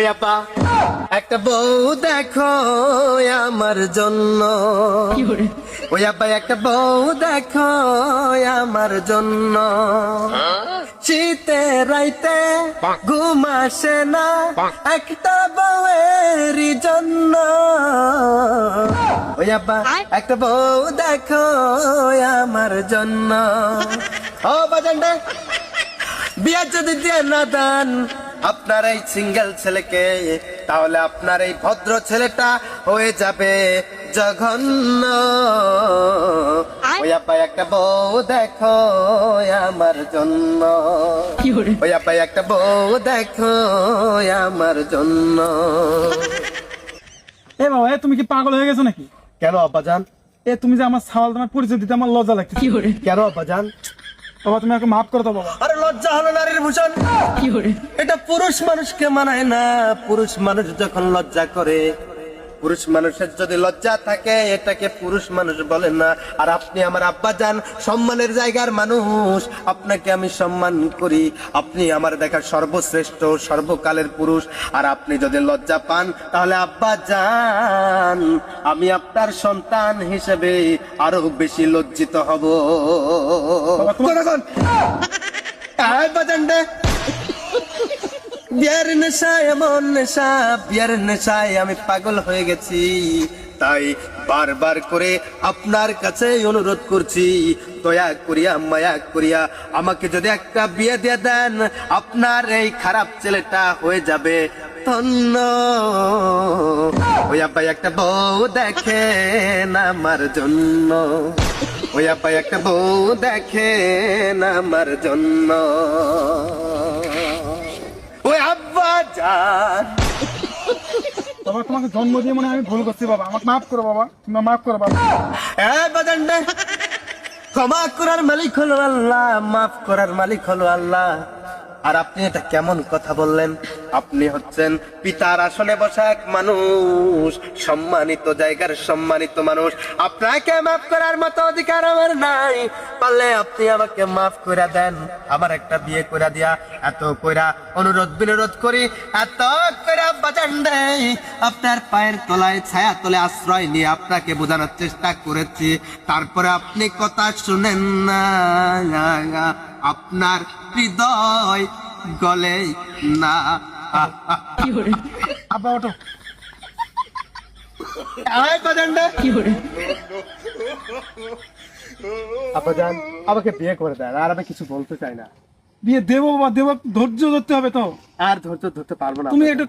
ওই আপা একটা বউ দেখো আমার জন্য, ওই আপা একটা বউ দেখো আমার জন্য, শীতে রাইতে ঘুম আসে না একটা বউয়েরই জন্য, ওই আপা একটা বউ দেখো আমার জন্য। ও বাজানডে বিয়া যদি দিয়ে না দেন আপনার এই সিঙ্গেল ছেলেকে, তাহলে আপনার এই ভদ্র ছেলেটা হয়ে যাবে জঘন্য। ওই আপা একটা বউ দেখো আমার জন্য, ওই আপা একটা বউ দেখো আমার জন্য। এ বাবা, তুমি কি পাগল হয়ে গেছো নাকি? কেন আব্বাজান? তুমি যে আমার সাওয়াল তোমার পরিচয় দিতে আমার লজ্জা লাগছে। কেন আব্বাজান? বাবা তুমি আমাকে মাফ করে দাও বাবা। আরে লজ্জা হলো নারীর ভূষণ, এটা পুরুষ মানুষকে মানায় না। পুরুষ মানুষ যখন লজ্জা করে, পুরুষ মানুষের যদি লজ্জা থাকে এটাকে পুরুষ মানুষ বলে না। আর আপনি আমার আব্বাজান, সম্মানের জায়গার মানুষ, আপনাকে আমি সম্মান করি। আপনি আমার দেখা সর্বশ্রেষ্ঠ সর্বকালের পুরুষ। আর আপনি যদি লজ্জা পান তাহলে আব্বাজান আমি আপনার সন্তান হিসেবে আরো বেশি লজ্জিত হব। বিয়ার নেশায় এমন নেশা, বিয়ার নেশায় আমি পাগল হয়ে গেছি। তাই বারবার করে আপনার কাছে অনুরোধ করছি, দয়া করিয়া মায়া করিয়া আমাকে যদি একটা বিয়ে দিয়ে দেন, আপনার এই খারাপ ছেলেটা হয়ে যাবে ধন্য। ওই আব্বাই একটা বউ দেখেন আমার জন্য, ওই আব্বাই একটা বউ দেখেন আমার জন্য। ওই আব্বাজান বাবা তোমাকে জন্ম দিয়ে মনে হয় আমি ভুল করছি বাবা, আমাকে মাফ করো বাবা, তুমি মাফ করো বাবা। বাজানডে ক্ষমা করার মালিক হলো আল্লাহ, মাফ করার মালিক হলো আল্লাহ। আর আপনি এটা কেমন কথা বললেন? আপনি হচ্ছেন পিতার আসনে বসা এক মানুষ, সম্মানিত জায়গার সম্মানিত মানুষ। আপনাকে মাফ করার মতো অধিকার আমার নাই। পারলে আপনি আমাকে মাফ করে দেন, আমার একটা বিয়ে করে দিয়া। এত কইরা অনুরোধ বিনোরোধ করি, এত কইরা বাজানডে আপনার পায়ের তলায় ছায়া তলে আশ্রয় নিয়ে আপনাকে বোঝানোর চেষ্টা করেছি, তারপরে আপনি কথা শুনেন না। আপনার হৃদয় গলে না। আব্বা ওঠো। আব্বাজান আমাকে বিয়ে করে দেন, আর আমি কিছু বলতে চাই না। বিয়ে দেবো বাবা দেবো, ধৈর্য ধরতে হবে তো। আর ধৈর্য ধরতে পারবো না। তুমি একটু